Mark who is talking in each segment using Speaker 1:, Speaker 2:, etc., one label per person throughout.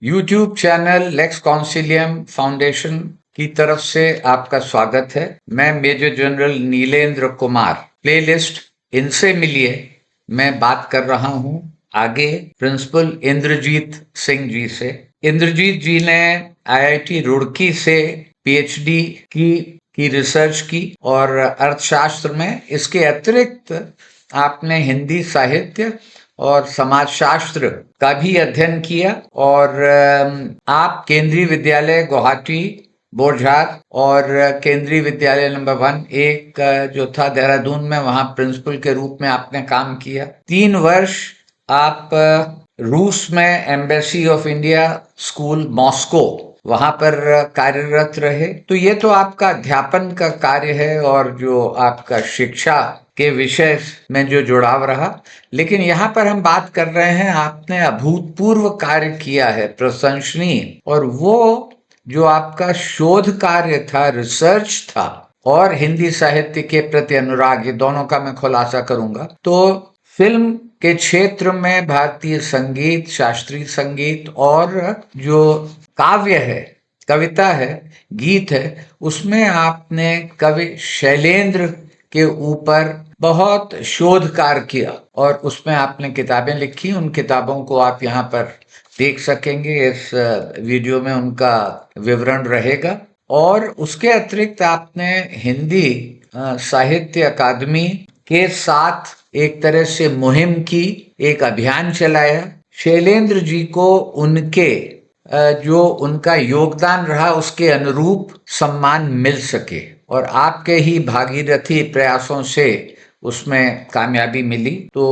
Speaker 1: YouTube channel Lex Consilium Foundation की तरफ से आपका स्वागत है। मैं major general Nilendra Kumar playlist इनसे मिलिए मैं बात कर रहा हूं आगे प्रिंसिपल इंद्रजीत सिंह जी से। इंद्रजीत जी ने आईआईटी रुड़की से पीएचडी की रिसर्च की और अर्थशास्त्र में। इसके अतिरिक्त आपने हिंदी साहित्य और समाजशास्त्र का भी अध्ययन किया और आप केंद्रीय विद्यालय गुवाहाटी बोरझार और केंद्रीय विद्यालय नंबर 1 एक जो था देहरादून में, वहां प्रिंसिपल के रूप में आपने काम किया। 3 वर्ष आप रूस में embassy of India school Moscow वहां पर कार्यरत रहे। तो ये तो आपका अध्यापन का कार्य है और जो आपका शिक्षा के विषय में जो जुड़ाव रहा। लेकिन यहाँ पर हम बात कर रहे हैं, आपने अभूतपूर्व कार्य किया है, प्रशंसनीय। और वो जो आपका शोध कार्य था, रिसर्च था, और हिंदी साहित्य के प्रति अनुराग, ये दोनों का मैं खुलासा करूंगा। तो फिल्म के क्षेत्र में भारतीय संगीत, शास्त्रीय संगीत और जो काव्य है, कविता है, गीत है, उसमें आपने कवि शैलेंद्र के ऊपर बहुत शोध कार्य किया और उसमें आपने किताबें लिखी। उन किताबों को आप यहाँ पर देख सकेंगे, इस वीडियो में उनका विवरण रहेगा। और उसके अतिरिक्त आपने हिंदी साहित्य अकादमी के साथ एक तरह से मुहिम की, एक अभियान चलाया। शैलेंद्र जी को उनके जो उनका योगदान रहा उसके अनुरूप सम्मान मिल सके और आपके ही भागीरथी प्रयासों से उसमें कामयाबी मिली। तो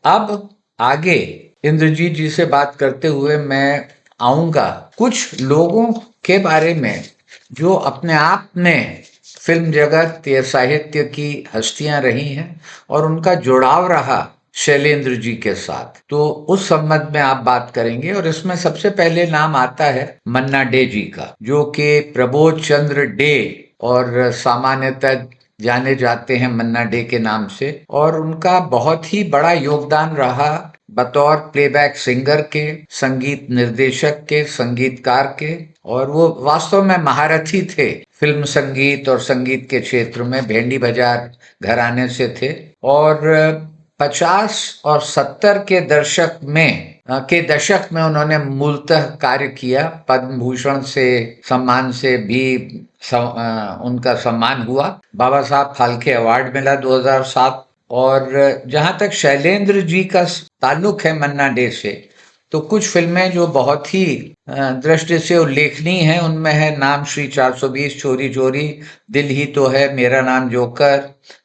Speaker 1: अब आगे इंद्रजीत जी से बात करते हुए मैं आऊंगा कुछ लोगों के बारे में जो अपने आप में फिल्म जगत या साहित्य की हस्तियां रही हैं और उनका जुड़ाव रहा शैलेंद्र जी के साथ। तो उस संबंध में आप बात करेंगे और इसमें सबसे पहले नाम आता है मन्ना डे जी का, जो कि प्रबोध चंद्र डे और सामान्यतः जाने जाते हैं मन्ना डे के नाम से। और उनका बहुत ही बड़ा योगदान रहा बतौर प्लेबैक सिंगर के, संगीत निर्देशक के, संगीतकार के। और वो वास्तव में महारथी थे फिल्म संगीत और संगीत के क्षेत्र में, भेंडी बाजार घराने से थे। और 50 और 70 के दशक में उन्होंने मूलतः कार्य किया। पद्म भूषण से सम्मान से भी उनका सम्मान हुआ। बाबा साहब फाल्के अवार्ड मिला 2007। और जहां तक शैलेंद्र जी का ताल्लुक है मन्ना डे से, तो कुछ फिल्में जो बहुत ही दृष्टि से उल्लेखनीय हैं उनमें है नाम श्री 420, चोरी चोरी, दिल ही तो है, मेरा नाम जोकर,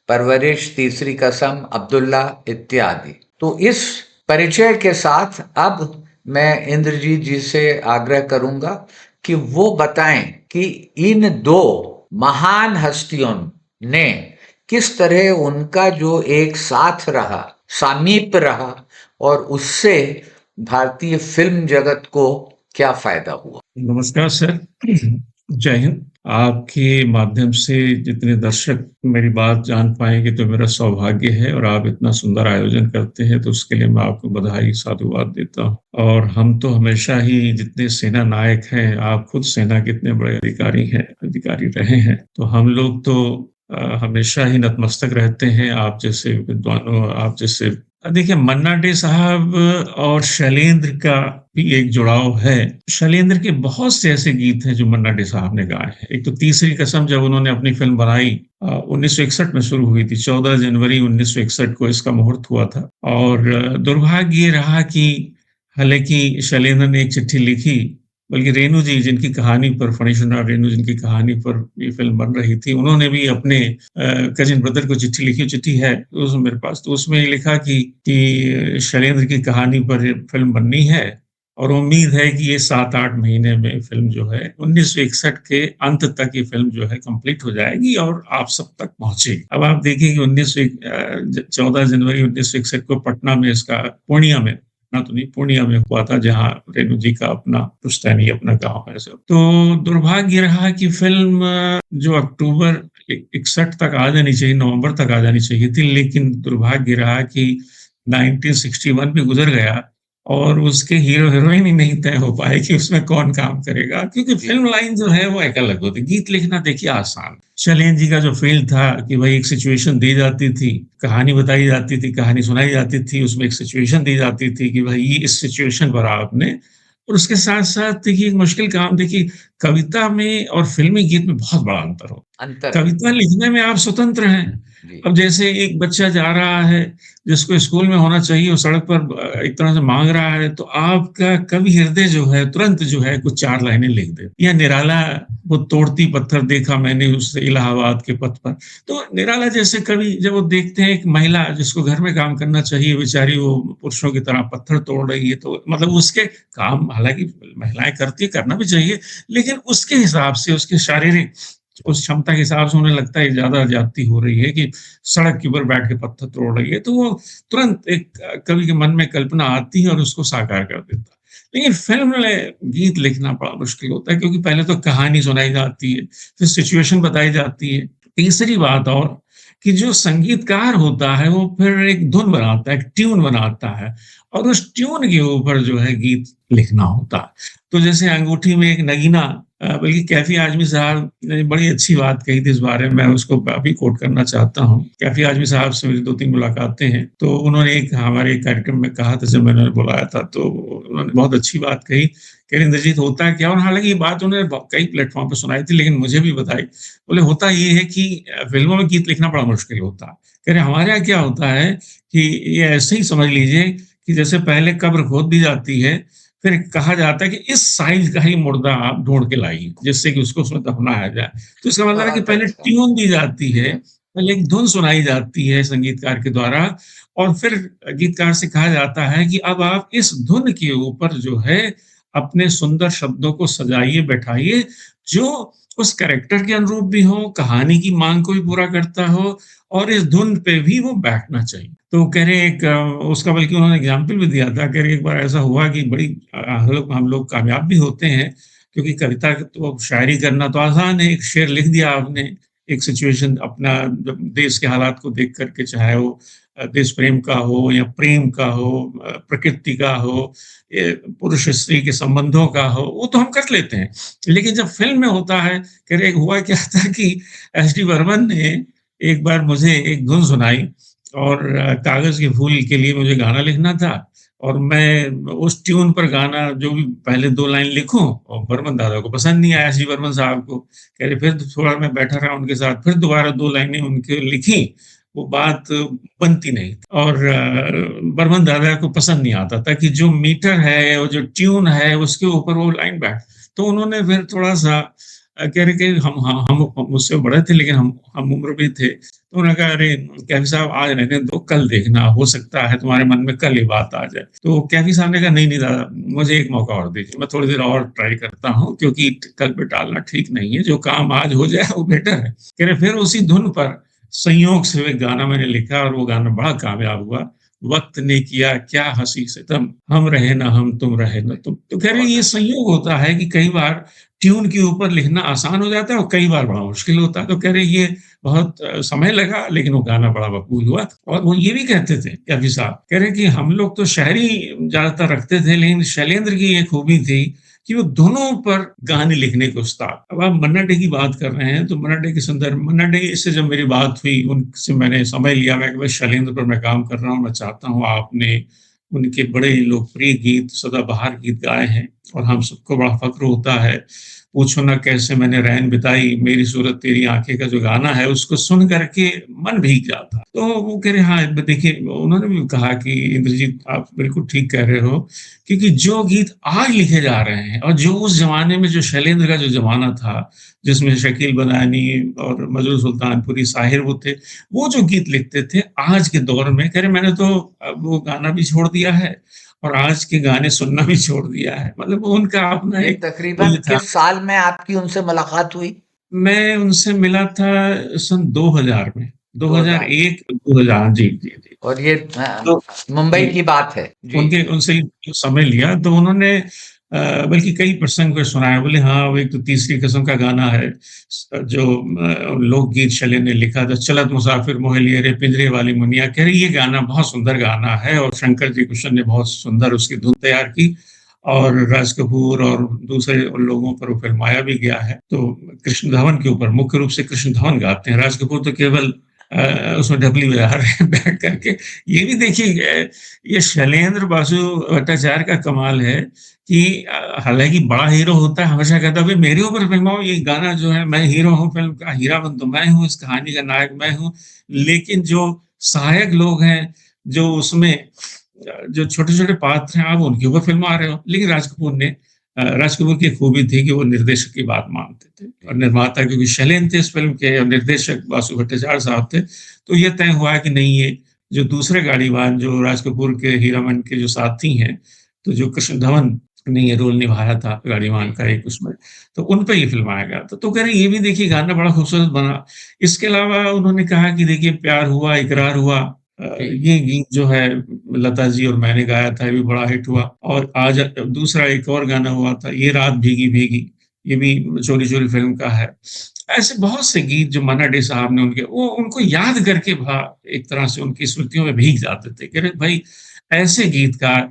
Speaker 1: परवरिश, तीसरी कसम, अब्दुल्ला इत्यादि। तो इस परिचय के साथ अब मैं इंद्रजीत जी से आग्रह करूंगा कि वो बताएं कि इन दो महान हस्तियों ने किस तरह उनका जो एक साथ रहा, सामीप्य रहा, और उससे भारतीय फिल्म जगत को क्या फायदा हुआ।
Speaker 2: नमस्कार सर, जय हिंद। आपके माध्यम से जितने दर्शक मेरी बात जान पाएंगे तो मेरा सौभाग्य है, और आप इतना सुंदर आयोजन करते हैं तो उसके लिए मैं आपको बधाई साधुवाद देता हूं। और हम तो हमेशा ही जितने सेना नायक हैं, आप खुद सेना के इतने बड़े अधिकारी रहे हैं, तो हम लोग तो हमेशा ही नतमस्तक रहते हैं आप जैसे विद्वानों, आप जैसे। देखिए, मन्ना डे साहब और शैलेंद्र का भी एक जुड़ाव है। शैलेंद्र के बहुत से ऐसे गीत हैं जो मन्ना डे साहब ने गाए हैं। एक तो तीसरी कसम, जब उन्होंने अपनी फिल्म बनाई 1961 में शुरू हुई थी, 14 जनवरी 1961 को इसका मुहूर्त हुआ था। और दुर्भाग्य ये रहा कि हालांकि शैलेंद्र ने एक चिट्ठी लिखी, बल्कि रेणु जी जिनकी कहानी पर, फणीश्वरनाथ रेणु जिनकी कहानी पर ये फिल्म बन रही थी, उन्होंने भी अपने कजिन ब्रदर को चिट्ठी लिखी। चिट्ठी है उस मेरे पास, तो उसमें लिखा कि शैलेंद्र की कहानी पर फिल्म बननी है और उम्मीद है कि ये 7-8 महीने में फिल्म जो है 1961 के अंत तक ये फिल्म जो है कंप्लीट हो जाएगी और आप सब तक पहुंचेगी। अब आप देखिए कि 14 जनवरी 1961 को पटना में, इसका पूर्णिया में, ना तो नहीं पूर्णिया में हुआ था, जहां रेणु जी का अपना पुश्तैनी, अपना गांव है सब। तो दुर्भाग्य रहा कि फिल्म जो अक्टूबर 61 तक आ जानी चाहिए, नवंबर तक आ जानी चाहिए थी, लेकिन दुर्भाग्य रहा कि 1961 भी गुजर गया और उसके हीरो हीरोइन ही नहीं तय हो पाए कि उसमें कौन काम करेगा, क्योंकि
Speaker 1: जी।
Speaker 2: फ़िल्म लाइन जो है वो एक अलग होती है। गीत लिखना देखिए आसान। शैलेंद्र जी का जो फ़ील्ड था कि भई एक सिचुएशन दी जाती थी, कहानी बताई जाती थी, कहानी सुनाई जाती थी, उसमें एक सिचुएशन दी जाती थी कि भई ये इस सिचुएशन पर आपने, और उसके साथ-साथ देखिए एक मुश्किल काम देखिए, कविता में और फ़िल्मी गीत में बहुत बड़ा अंतर हो।
Speaker 1: अंतर है।
Speaker 2: कविता लिखने में आप स्वतंत्र हैं।
Speaker 1: जी।
Speaker 2: अब जैसे एक बच्चा जा रहा है, जिसको स्कूल में होना चाहिए, वो सड़क पर एक तरह से माँग रहा है, तो आपका कवि हृदय जो है, तुरंत जो है कुछ 4 लाइनें लिख दे। या निराला, वो तोड़ती पत्थर देखा मैंने उससे इलाहाबाद के पथ पर। तो निराला जैसे कवि जब वो देखते हैं एक महिला जिसको घर में काम करना चाहिए, बेचारी वो पुरुषों की तरह पत्थर तोड़ रही है, तो मतलब उसके काम हालाँकि महिलाएँ करती हैं, करना भी चाहिए, लेकिन उसके हिसाब से, उसके शारीरिक उस क्षमता के हिसाब से उन्हें लगता है ज़्यादा ज्यादती हो रही है कि सड़क के ऊपर बैठ के पत्थर तोड़ रही है, तो वो तुरंत एक कवि के मन में कल्पना आती है और उसको साकार कर देता है। लेकिन फ़िल्म में गीत लिखना बड़ा मुश्किल होता है, क्योंकि पहले तो कहानी सुनाई जाती है, फिर सिचुएशन बताई जाती है। तीसरी बात और कि जो संगीतकार होता है, वो फिर एक धुन बनाता है, एक ट्यून बनाता है, और उस ट्यून के ऊपर जो है गीत लिखना होता है। तो जैसे अंगूठी में एक नगीना, बल्कि कैफ़ी आज़मी साहब ने बड़ी अच्छी बात कही थी इस बारे में, मैं उसको अभी कोट करना चाहता हूँ। कैफ़ी आज़मी साहब से मेरी 2-3 मुलाकातें हैं, तो उन्होंने एक हमारे एक कार्यक्रम में कहा था, जब मैंने उन्हें बुलाया था, तो उन्होंने बहुत अच्छी बात कही, कह रहे इंद्रजीत होता क्या है, और हालाँकि ये बात उन्होंने कई प्लेटफ़ॉर्म पे सुनाई थी, लेकिन मुझे भी बताई। बोले होता ये है कि फ़िल्मों में गीत लिखना बड़ा मुश्किल होता है। कह रहे हमारे यहाँ क्या होता है कि ये ऐसे ही समझ लीजिए कि जैसे पहले कब्र खोद दी जाती है, फिर कहा जाता है कि इस साइज़ का ही मुर्दा आप ढूँढ के लाइए, जिससे कि उसको उसमें दफनाया जाए। तो इसका मतलब है कि
Speaker 1: बहुत
Speaker 2: पहले
Speaker 1: अच्छा।
Speaker 2: ट्यून दी जाती
Speaker 1: जी।
Speaker 2: है, पहले एक धुन सुनाई जाती है संगीतकार के द्वारा, और फिर गीतकार से कहा जाता है कि अब आप इस धुन के ऊपर जो है, अपने सुंदर शब्दों को सजाइए, बैठाइए, जो उस कैरेक्टर के अनुरूप भी हो, कहानी की माँग को भी पूरा करता हो, और इस धुन पे भी वो बैठना चाहिए। तो कह रहे एक उसका बल्कि उन्होंने एग्ज़ाम्पल भी दिया था, कह रहे एक बार ऐसा हुआ कि बड़ी हम लोग कामयाब भी होते हैं, क्योंकि कविता तो शायरी करना तो आसान है, एक शेर लिख दिया आपने, एक सिचुएशन अपना जब देश के हालात को देख कर के, चाहे वो देश प्रेम का हो या प्रेम का हो, प्रकृति का हो, पुरुष स्त्री के संबंधों का हो, वो तो हम कर लेते हैं। लेकिन जब फ़िल्म में होता है, कह रहे हुआ क्या था कि एस डी बर्मन ने एक बार मुझे एक धुन सुनाई, और कागज़ के फूल के लिए मुझे गाना लिखना था, और मैं उस ट्यून पर गाना जो भी पहले 2 लाइन लिखूँ, और बर्मन दादा को पसंद नहीं आया, एस डी बर्मन साहब को। कह रहे फिर थोड़ा मैं बैठा रहा उनके साथ, फिर दोबारा 2 लाइनें उनके लिखी, वो बात बनती नहीं, और बर्मन दादा को पसंद नहीं आता था कि जो मीटर है और जो ट्यून है उसके ऊपर वो लाइन बैठ, तो उन्होंने फिर थोड़ा-सा कह रहे कि हम मुझसे बड़े थे, लेकिन हम उम्र भी थे। तो उन्होंने कहा, "अरे! कैफ़ी साहब आज रहने दो, कल देखना, हो सकता है तुम्हारे मन में कल ये बात आ जाए।" तो कैफ़ी साहब ने कहा, "नहीं, नहीं दादा, मुझे एक मौका और दीजिए, मैं थोड़ी देर और ट्राई करता हूँ, क्योंकि कल पे टालना ठीक नहीं है, जो काम आज हो जाए वो बेटर है।" कह रहे फिर उसी धुन पर संयोग से वो एक गाना मैंने लिखा, और वो गाना बड़ा कामयाब हुआ। वक़्त ने किया क्या हँसी सितम, हम रहे ना हम, तुम रहे ना तुम। तो कह रहे
Speaker 1: बहुत
Speaker 2: ये
Speaker 1: अच्छा।
Speaker 2: संयोग होता है कि कई बार ट्यून के ऊपर लिखना आसान हो जाता है, और कई बार बड़ा मुश्किल होता है। तो कह रहे ये बहुत समय लगा, लेकिन वो गाना बड़ा मकबूल हुआ, और वो ये भी कहते थे कैफ़ी साहब, कह रहे कि हम लोग तो शायरी ज़्यादातर रखते थे, लेकिन शैलेंद्र की ये खूबी थी कि वो दोनों पर गाने लिखने के उस्ताद। अब आप मन्ना डे की बात कर रहे हैं, तो मन्ना डे के संदर्भ मन्ना डे से जब मेरी बात हुई, उनसे मैंने समय लिया, मैं कि भाई शैलेंद्र पर मैं काम कर रहा हूँ, मैं चाहता हूँ आपने उनके बड़े लोकप्रिय गीत, सदाबहार गीत गाए हैं, और हम सबको बड़ा फ़क्र होता है। पूछो ना कैसे मैंने रैन बिताई, मेरी सूरत तेरी आँखें का जो गाना है, उसको सुन कर के मन भीग जाता। तो वो कह रहे हाँ, देखिए उन्होंने भी कहा कि इंद्रजीत आप बिल्कुल ठीक कह रहे हो, क्योंकि जो गीत आज लिखे जा रहे हैं, और जो उस ज़माने में जो शैलेंद्र का जो ज़माना था, जिसमें शकील बदायूनी और मजरू सुल्तानपुरी साहिर वो थे, वो जो गीत लिखते थे आज के दौर में, कह रहे मैंने तो अब वो गाना भी छोड़ दिया है, और आज के गाने सुनना भी छोड़ दिया है। मतलब वो उनका अपना
Speaker 1: ये
Speaker 2: एक वो
Speaker 1: तकरीबन
Speaker 2: ये था।
Speaker 1: किस साल में आपकी उनसे मुलाकात हुई?
Speaker 2: मैं उनसे मिला था सन 2000 में,
Speaker 1: 2000 में।
Speaker 2: 2001 2000, जी, जी, जी।
Speaker 1: और ये
Speaker 2: तो
Speaker 1: मुंबई
Speaker 2: जी,
Speaker 1: की बात है। जी।
Speaker 2: उनके उनसे ही समय लिया, तो उन्होंने बल्कि कई प्रसंग पे सुनाया। बोले हाँ, वो एक तो तीसरी कसम का गाना है जो लोकगीत शैलेंद्र ने लिखा था, चलत मुसाफिर मोहे लिए रे पिंजरे वाली मुनिया। कह रही ये गाना बहुत सुंदर गाना है और शंकर जी कुशन ने बहुत सुंदर उसकी धुन तैयार की और राज कपूर और दूसरे लोगों पर वो फिल्माया भी गया है। तो कृष्ण धवन के ऊपर मुख्य रूप से कृष्ण धवन गाते हैं, राज कपूर तो केवल उसमें ढपली बजा रहे हैं बैठ करके। ये भी देखिए ये शैलेंद्र बासु भट्टाचार्य का कमाल है कि हालांकि बड़ा हीरो होता है, हमेशा कहता है भाई मेरे ऊपर फिल्माओ, ये गाना जो है मैं हीरो हूँ, फिल्म का हीरा बन तो मैं हूँ, इस कहानी का नायक मैं हूँ। लेकिन जो सहायक लोग हैं, जो उसमें जो छोटे-छोटे पात्र हैं, आप उनके ऊपर फ़िल्म आ रहे हो। लेकिन राज कपूर की खूबी थी कि वो निर्देशक की बात मानते थे और निर्माता क्योंकि शैलेंद्र थे इस फ़िल्म के और निर्देशक बासु भट्टाचार्य साहब थे, तो ये तय हुआ कि नहीं ये जो दूसरे गाड़ीवान जो राज कपूर के हीरामन के जो साथी हैं, तो जो कृष्ण धवन ने ये रोल निभाया था गाड़ीवान
Speaker 1: जी,
Speaker 2: का एक उसमें, तो उन पे ये फ़िल्माया गया था। तो कह रहे ये भी देखिए गाना बड़ा खूबसूरत बना। इसके अलावा उन्होंने कहा कि देखिए प्यार हुआ, इकरार हुआ
Speaker 1: जी,
Speaker 2: ये गीत जो है लता जी और मैंने गाया था, ये भी बड़ा हिट हुआ और आज दूसरा एक और गाना हुआ था, ये रात भीगी-भीगी, ये भी चोरी-चोरी फ़िल्म का है। ऐसे बहुत से गीत जो मन्ना डे साहब ने उनके वो उनको याद करके एक तरह से उनकी स्मृतियों में भीग जाते थे। कह रहे भाई ऐसे गीतकार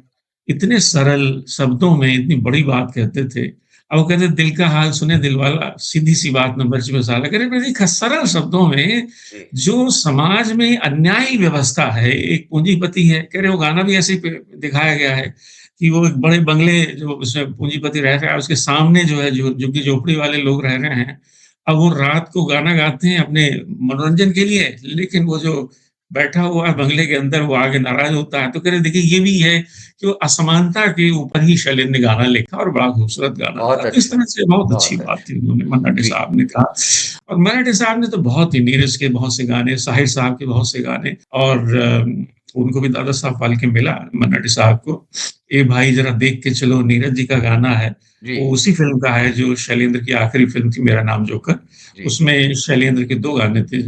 Speaker 2: इतने सरल शब्दों में इतनी बड़ी बात कहते थे। अब वो कहते दिल का हाल सुने दिलवाला, सीधी-सी बात न मिर्च मसाला। कह रहे बड़े सरल शब्दों में
Speaker 1: जी,
Speaker 2: जो समाज में अन्यायी व्यवस्था है, एक पूंजीपति है, कह रहे वो गाना भी ऐसे ही दिखाया गया है कि वो एक बड़े बंगले जो उसमें पूंजीपति रह रहा है, उसके सामने जो है जो झुग्गी-झोपड़ी वाले लोग रह रहे हैं। अब वो रात को गाना गाते हैं अपने मनोरंजन के लिए, लेकिन वो जो बैठा हुआ है बंगले के अंदर वो आगे नाराज़ होता है। तो कह रहे देखिए ये भी है कि वो असमानता के ऊपर ही शैलेंद्र ने गाना लिखा और बड़ा खूबसूरत गाना था।
Speaker 1: बहुत
Speaker 2: तो इस
Speaker 1: अच्छा,
Speaker 2: तरह से बहुत अच्छी
Speaker 1: बहुत
Speaker 2: बात
Speaker 1: अच्छा।
Speaker 2: थी उन्होंने मन्ना डे
Speaker 1: जी,
Speaker 2: साहब ने कहा। और मराठी साहब ने तो बहुत ही नीरज के बहुत से गाने, साहिर साहब के बहुत से गाने और उनको भी दादा साहब फाल्के मिला मन्ना साहब को। ए भाई ज़रा देख के चलो नीरज जी का गाना है,
Speaker 1: जी,
Speaker 2: वो उसी फ़िल्म का है जो शैलेंद्र की आखिरी फ़िल्म थी मेरा नाम जोकर।
Speaker 1: जी,
Speaker 2: उसमें शैलेंद्र के 2 गाने थे,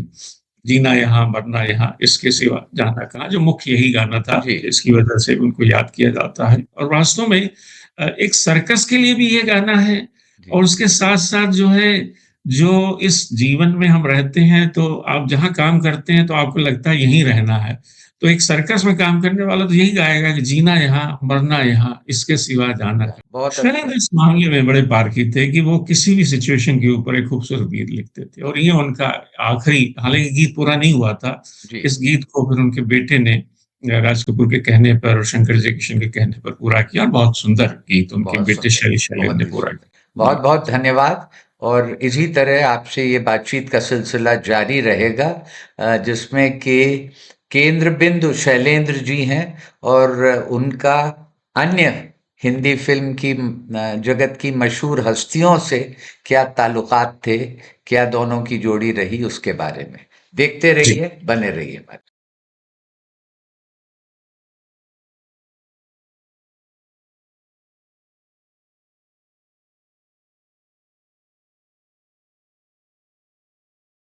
Speaker 2: जीना यहाँ मरना यहाँ, इसके सिवा जाना कहाँ, जो मुख्य यही गाना था
Speaker 1: जी,
Speaker 2: जिसकी वज़ह से उनको याद किया जाता है। और वास्तव में एक सर्कस के लिए भी ये गाना है
Speaker 1: जी,
Speaker 2: और उसके साथ-साथ जो है जो इस जीवन में हम रहते हैं तो आप जहाँ काम करते हैं तो आपको लगता है यहीं रहना है। तो एक सर्कस में काम करने वाला तो यही गाएगा कि जीना यहाँ, मरना यहाँ, इसके सिवा जाना कहाँ।
Speaker 1: बहुत अच्छा।
Speaker 2: शैलेंद्र इस मामले में बड़े पारखी थे कि वो किसी भी सिचुएशन के ऊपर एक खूबसूरत गीत लिखते थे और ये उनका आखिरी हालाँकि गीत पूरा नहीं हुआ था।
Speaker 1: जी,
Speaker 2: इस गीत को फिर उनके बेटे ने राज कपूर के कहने पर और शंकर जयकिशन के कहने पर पूरा किया और बहुत सुंदर गीत उनके
Speaker 1: बहुत
Speaker 2: बेटे
Speaker 1: सुंदर,
Speaker 2: शैलेंद्र
Speaker 1: बहुत
Speaker 2: ने
Speaker 1: ही
Speaker 2: पूरा
Speaker 1: सुंदर।
Speaker 2: किया। जी।
Speaker 1: बहुत-बहुत धन्यवाद और इसी तरह आपसे ये बातचीत का सिलसिला जारी रहेगा जिसमें कि केंद्र बिंदु शैलेंद्र जी हैं और उनका अन्य हिंदी फ़िल्म की जगत की मशहूर हस्तियों से क्या ताल्लुकात थे, क्या दोनों की जोड़ी रही उसके बारे में। देखते
Speaker 2: जी।
Speaker 1: रहिए, बने रहिए हमारे